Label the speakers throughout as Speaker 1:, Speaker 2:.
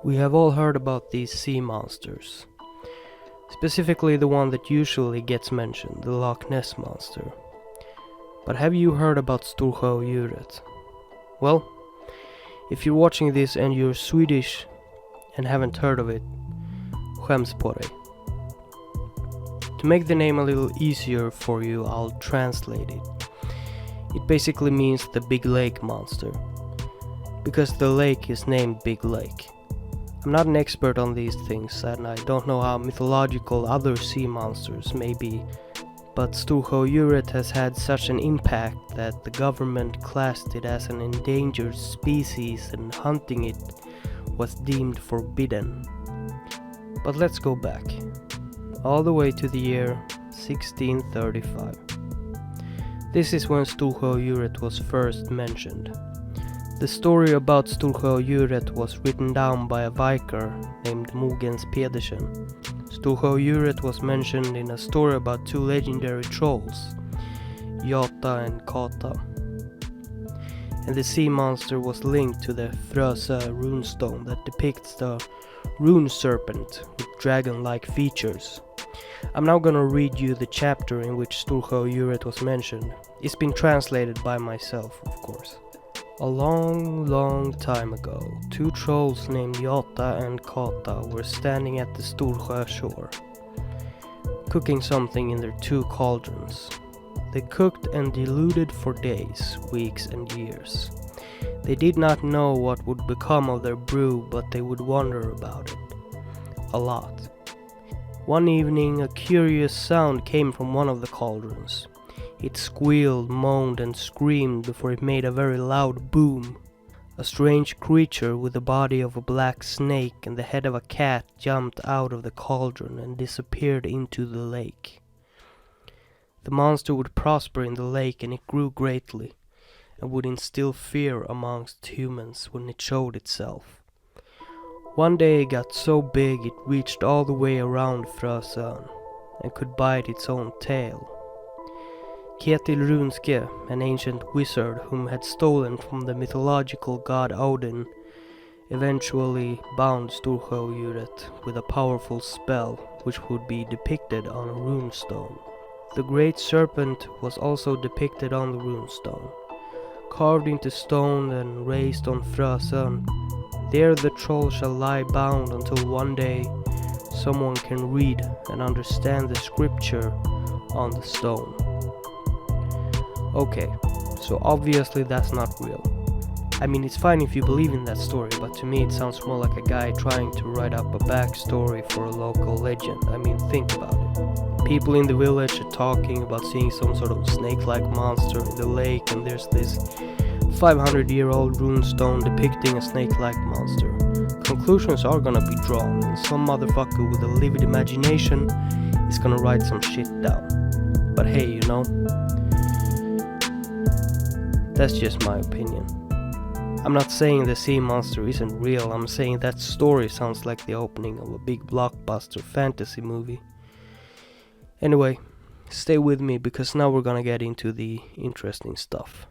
Speaker 1: We have all heard about these sea monsters, specifically the one that usually gets mentioned, the Loch Ness monster. But have you heard about Storsjöodjuret? Well, if you're watching this and you're Swedish and haven't heard of it, skäms på dig. To make the name a little easier for you, I'll translate it. It basically means the Big Lake monster, because the lake is named Big Lake. I'm not an expert on these things, and I don't know how mythological other sea monsters may be, but Storsjöodjuret has had such an impact that the government classed it as an endangered species and hunting it was deemed forbidden. But let's go back, all the way to the year 1635. This is when Storsjöodjuret was first mentioned. The story about Storsjöodjuret was written down by a vicar named Mogens Pedersen. Storsjöodjuret was mentioned in a story about two legendary trolls, Jata and Kata. And the sea monster was linked to the Frösö runestone that depicts the rune serpent with dragon-like features. I'm now gonna read you the chapter in which Storsjöodjuret was mentioned. It's been translated by myself, of course. A long time ago, two trolls named Jata and Kata were standing at the Storsjö shore, cooking something in their two cauldrons. They cooked and diluted for days, weeks and years. They did not know what would become of their brew, but they would wonder about it. A lot. One evening, a curious sound came from one of the cauldrons. It squealed, moaned and screamed before it made a very loud boom. A strange creature with the body of a black snake and the head of a cat jumped out of the cauldron and disappeared into the lake. The monster would prosper in the lake, and it grew greatly, and would instill fear amongst humans when it showed itself. One day it got so big it reached all the way around Frösön and could bite its own tail. Ketil Runske, an ancient wizard whom had stolen from the mythological god Odin, eventually bound Storsjöodjuret with a powerful spell which would be depicted on a runestone. The great serpent was also depicted on the runestone, carved into stone and raised on Frösön. There the troll shall lie bound until one day someone can read and understand the scripture on the stone. Okay, so obviously that's not real. I mean, it's fine if you believe in that story, but to me it sounds more like a guy trying to write up a backstory for a local legend. I mean, think about it. People in the village are talking about seeing some sort of snake-like monster in the lake, and there's this 500-year-old runestone depicting a snake-like monster. Conclusions are gonna be drawn, and some motherfucker with a livid imagination is gonna write some shit down. But hey, you know, that's just my opinion. I'm not saying the sea monster isn't real, I'm saying that story sounds like the opening of a big blockbuster fantasy movie. Anyway, stay with me because now we're gonna get into the interesting stuff.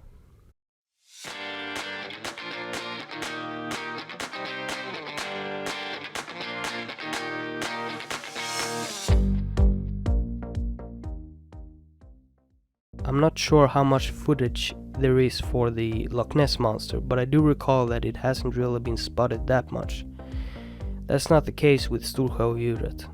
Speaker 1: I'm not sure how much footage there is for the Loch Ness monster, but I do recall that it hasn't really been spotted that much. That's not the case with Storsjöodjuret.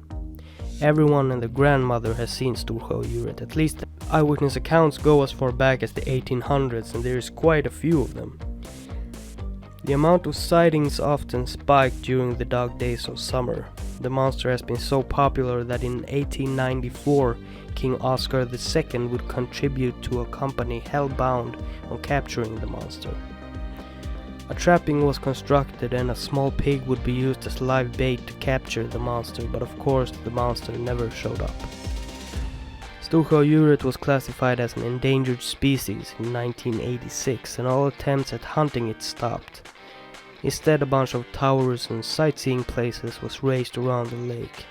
Speaker 1: Everyone and their grandmother has seen Storsjöodjuret. At least eyewitness accounts go as far back as the 1800s, and there is quite a few of them. The amount of sightings often spiked during the dog days of summer. The monster has been so popular that in 1894 King Oscar II would contribute to a company hell-bound on capturing the monster. A trapping was constructed and a small pig would be used as live bait to capture the monster, but of course the monster never showed up. Storsjöodjuret was classified as an endangered species in 1986, and all attempts at hunting it stopped. Instead, a bunch of towers and sightseeing places was raised around the lake.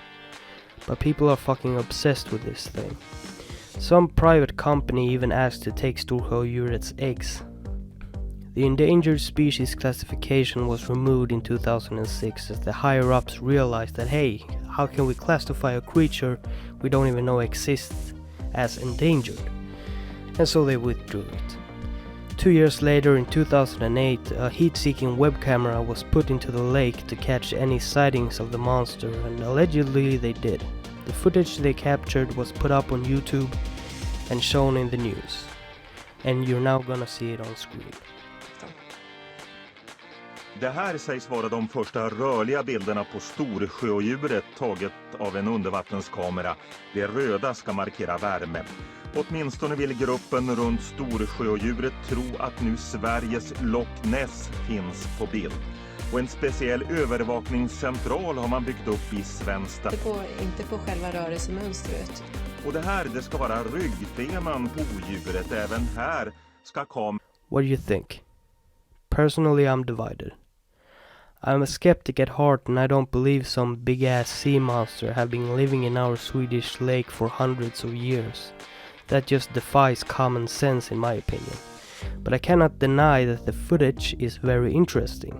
Speaker 1: But people are fucking obsessed with this thing. Some private company even asked to take Storsjöodjuret's eggs. The endangered species classification was removed in 2006 as the higher-ups realized that, hey, how can we classify a creature we don't even know exists as endangered? And so they withdrew it. 2 years later, in 2008, a heat-seeking web camera was put into the lake to catch any sightings of the monster, and allegedly they did. The footage they captured was put up on YouTube and shown in the news. And you're now gonna see it on screen.
Speaker 2: Det här sägs vara de första rörliga bilderna på Storsjöodjuret taget av en undervattenskamera. Det röda ska markera värme. Åtminstone vill gruppen runt Storsjöodjuret tro att nu Sveriges Loch Ness finns på bild. Och en speciell övervakningscentral har man byggt upp i Svensta.
Speaker 3: Inte på själva rörelsemönstret.
Speaker 2: Och det här, det ska vara ryggfenan på odjuret. Även här ska
Speaker 1: What do you think? Personally, I'm divided. I'm a skeptic at heart, and I don't believe some big-ass sea monster have been living in our Swedish lake for hundreds of years. That just defies common sense in my opinion. But I cannot deny that the footage is very interesting.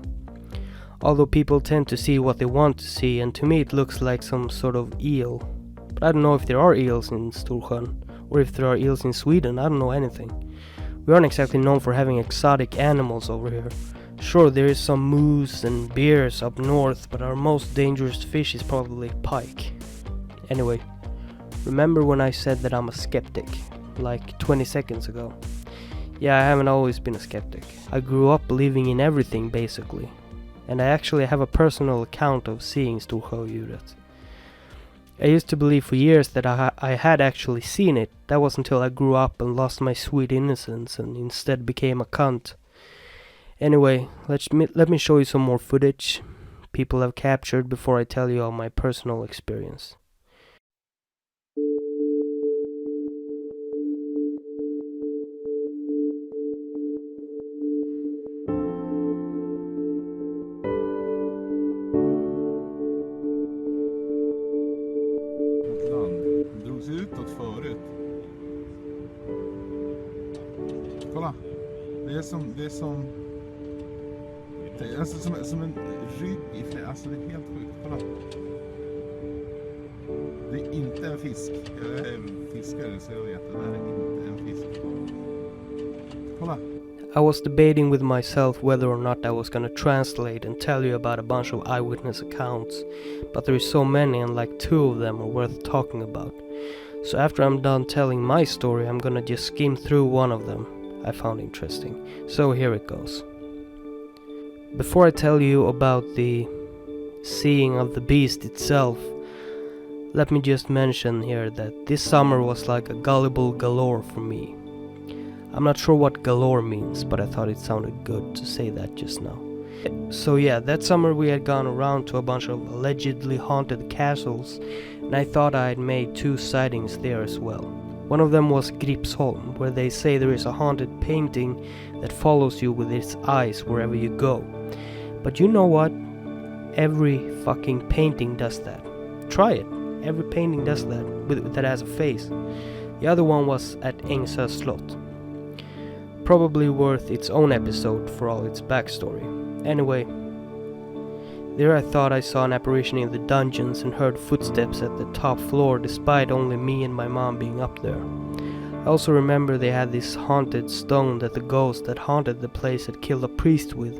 Speaker 1: Although people tend to see what they want to see, and to me it looks like some sort of eel. But I don't know if there are eels in Storsjön, or if there are eels in Sweden. I don't know anything. We aren't exactly known for having exotic animals over here. Sure, there is some moose and bears up north, but our most dangerous fish is probably pike. Anyway, remember when I said that I'm a skeptic, like 20 seconds ago? Yeah, I haven't always been a skeptic. I grew up believing in everything, basically. And I actually have a personal account of seeing Storsjöodjuret. I used to believe for years that I had actually seen it. That was until I grew up and lost my sweet innocence and instead became a cunt. Anyway, let me show you some more footage people have captured before I tell you all my personal experience.
Speaker 4: Drogs utåt förut. Kolla. Det är som alltså som en rygg i flera. Alltså det är helt sjukt. Kolla. Det är inte en fisk. Jag är fiskare så jag vet att det här är inte en fisk. Kolla.
Speaker 1: I was debating with myself whether or not I was gonna translate and tell you about a bunch of eyewitness accounts, but there is so many and like 2 of them are worth talking about. So after I'm done telling my story, I'm gonna just skim through one of them I found interesting. So here it goes. Before I tell you about the seeing of the beast itself, let me just mention here that this summer was like a gullible galore for me. I'm not sure what galore means, but I thought it sounded good to say that just now. So yeah, that summer we had gone around to a bunch of allegedly haunted castles, and I thought I had made 2 sightings there as well. One of them was Gripsholm, where they say there is a haunted painting that follows you with its eyes wherever you go. But you know what? Every fucking painting does that. Try it. Every painting does that, that has a face. The other one was at Ängsö slot. Probably worth its own episode for all its backstory. Anyway, there I thought I saw an apparition in the dungeons and heard footsteps at the top floor despite only me and my mom being up there. I also remember they had this haunted stone that the ghost that haunted the place had killed a priest with.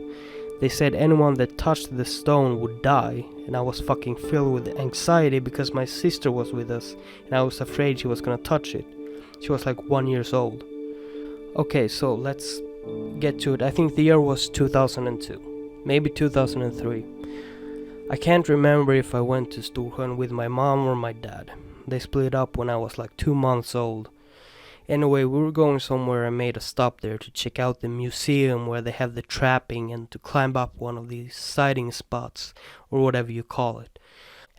Speaker 1: They said anyone that touched the stone would die, and I was fucking filled with anxiety because my sister was with us and I was afraid she was gonna touch it. She was like 1 year old. Okay, so let's get to it. I think the year was 2002, maybe 2003. I can't remember if I went to Storsjön with my mom or my dad. They split up when I was like 2 months old. Anyway, we were going somewhere and made a stop there to check out the museum where they have the trapping and to climb up one of these sighting spots, or whatever you call it.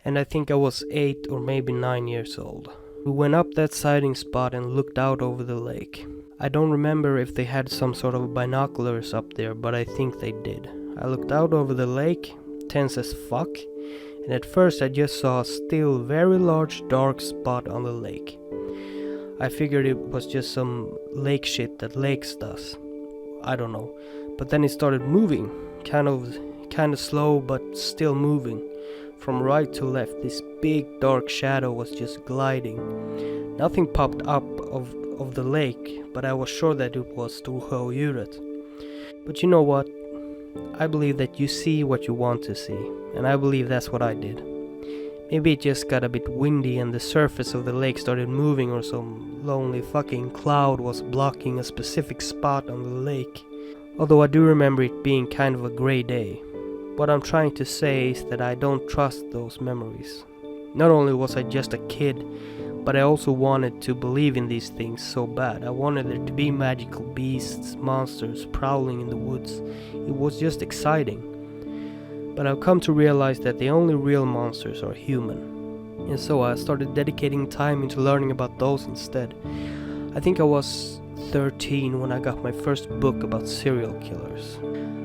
Speaker 1: And I think I was 8 or maybe 9 years old. We went up that sighting spot and looked out over the lake. I don't remember if they had some sort of binoculars up there, but I think they did. I looked out over the lake, tense as fuck, and at first I just saw a still very large dark spot on the lake. I figured it was just some lake shit that lakes does. I don't know. But then it started moving, kind of slow but still moving. From right to left, this big dark shadow was just gliding. Nothing popped up of the lake, but I was sure that it was Storsjöodjuret. But you know what? I believe that you see what you want to see, and I believe that's what I did. Maybe it just got a bit windy and the surface of the lake started moving, or some lonely fucking cloud was blocking a specific spot on the lake. Although I do remember it being kind of a grey day. What I'm trying to say is that I don't trust those memories. Not only was I just a kid, but I also wanted to believe in these things so bad. I wanted there to be magical beasts, monsters prowling in the woods. It was just exciting. But I've come to realize that the only real monsters are human. And so I started dedicating time into learning about those instead. I think I was 13 when I got my first book about serial killers.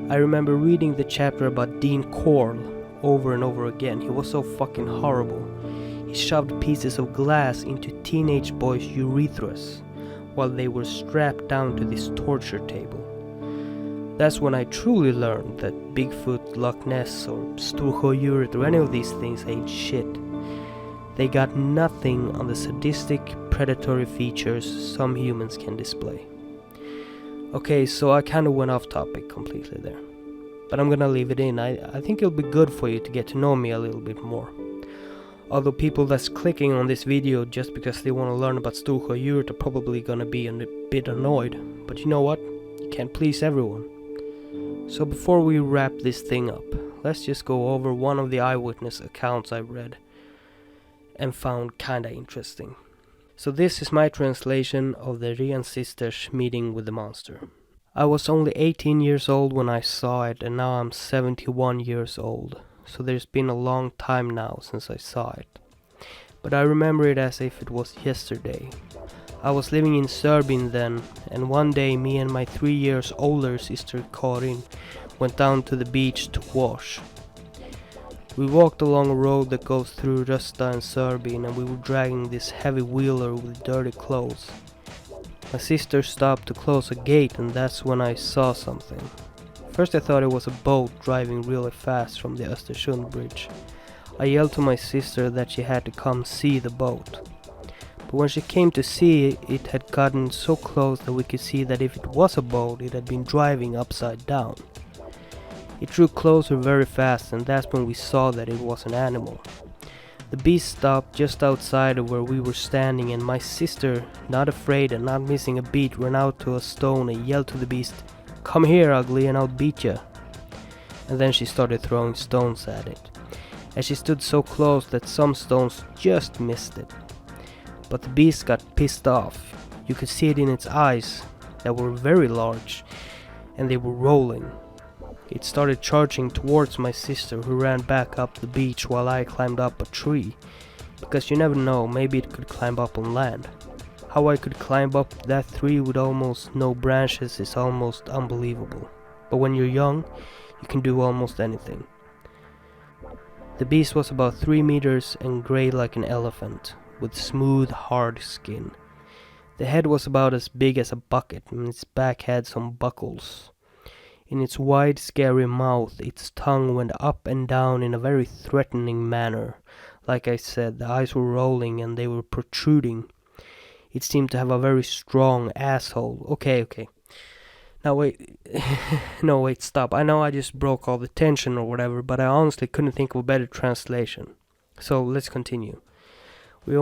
Speaker 1: I remember reading the chapter about Dean Corll over and over again. He was so fucking horrible. He shoved pieces of glass into teenage boys' urethras while they were strapped down to this torture table. That's when I truly learned that Bigfoot, Loch Ness, or Storsjöodjuret, or any of these things ain't shit. They got nothing on the sadistic, predatory features some humans can display. Okay, so I kinda went off topic completely there. But I'm gonna leave it in. I think it'll be good for you to get to know me a little bit more. Although people that's clicking on this video just because they want to learn about Storsjöodjuret are probably gonna be a bit annoyed. But you know what? You can't please everyone. So before we wrap this thing up, let's just go over one of the Eyewitness accounts I read and found kinda interesting. So this is my translation of the Rian sisters meeting with the monster. I was only 18 years old when I saw it, and now I'm 71 years old. So there's been a long time now since I saw it. But I remember it as if it was yesterday. I was living in Serbia then, and one day me and my 3 years older sister Karin went down to the beach to wash. We walked along a road that goes through Rösta and Serbia, and we were dragging this heavy wheeler with dirty clothes. My sister stopped to close a gate, and that's when I saw something. First I thought it was a boat driving really fast from the Storsjön bridge. I yelled to my sister that she had to come see the boat. But when she came to see, it had gotten so close that we could see that if it was a boat, it had been driving upside down. It drew closer very fast, and that's when we saw that it was an animal. The beast stopped just outside of where we were standing, and my sister, not afraid and not missing a beat, ran out to a stone and yelled to the beast, "Come here, ugly, and I'll beat ya." And then she started throwing stones at it. And she stood so close that some stones just missed it. But the beast got pissed off. You could see it in its eyes that were very large, and they were rolling. It started charging towards my sister, who ran back up the beach while I climbed up a tree. Because you never know, maybe it could climb up on land. How I could climb up that tree with almost no branches is almost unbelievable. But when you're young, you can do almost anything. The beast was about 3 meters and grey like an elephant, with smooth, hard skin. The head was about as big as a bucket, and its back had some buckles. In its wide, scary mouth, its tongue went up and down in a very threatening manner. Like I said, the eyes were rolling and they were protruding. It seemed to have a very strong asshole. Okay. Now wait, no wait, stop. I know I just broke all the tension or whatever, but I honestly couldn't think of a better translation. So let's continue. We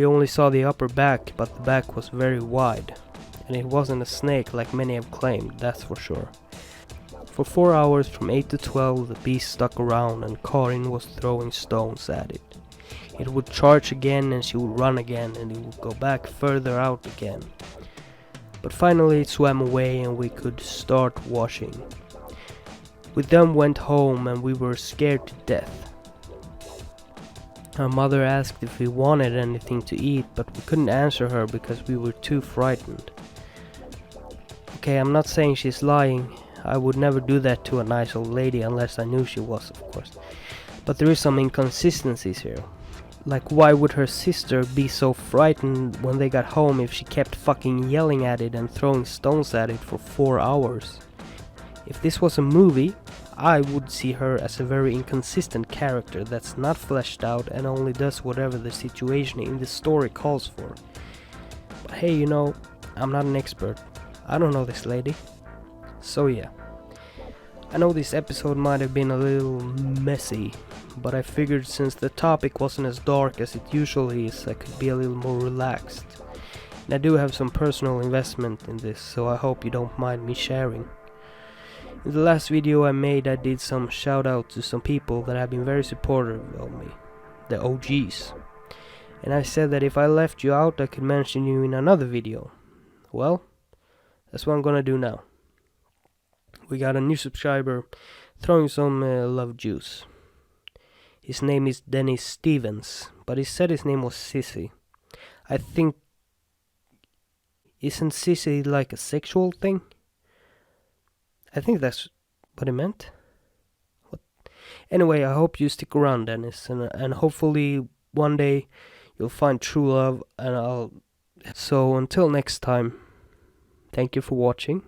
Speaker 1: only saw the upper back, but the back was very wide. And it wasn't a snake like many have claimed, that's for sure. For 4 hours from 8 to 12 the beast stuck around and Karin was throwing stones at it. It would charge again and she would run again and it would go back further out again. But finally it swam away and we could start washing. We then went home and we were scared to death. Our mother asked if we wanted anything to eat, but we couldn't answer her because we were too frightened. Okay, I'm not saying she's lying. I would never do that to a nice old lady unless I knew she was, of course. But there is some inconsistencies here. Like, why would her sister be so frightened when they got home if she kept fucking yelling at it and throwing stones at it for 4 hours? If this was a movie, I would see her as a very inconsistent character that's not fleshed out and only does whatever the situation in the story calls for. But hey, you know, I'm not an expert. I don't know this lady. So yeah. I know this episode might have been a little messy, but I figured since the topic wasn't as dark as it usually is, I could be a little more relaxed. And I do have some personal investment in this, so I hope you don't mind me sharing. In the last video I made, I did some shout out to some people that have been very supportive of me, the OGs. And I said that if I left you out I could mention you in another video. Well, that's what I'm gonna do now. We got a new subscriber throwing some love juice. His name is Dennis Stevens, but he said his name was Sissy. I think... Isn't Sissy like a sexual thing? I think that's what he meant. What? Anyway, I hope you stick around, Dennis, and hopefully one day you'll find true love, and So until next time, thank you for watching.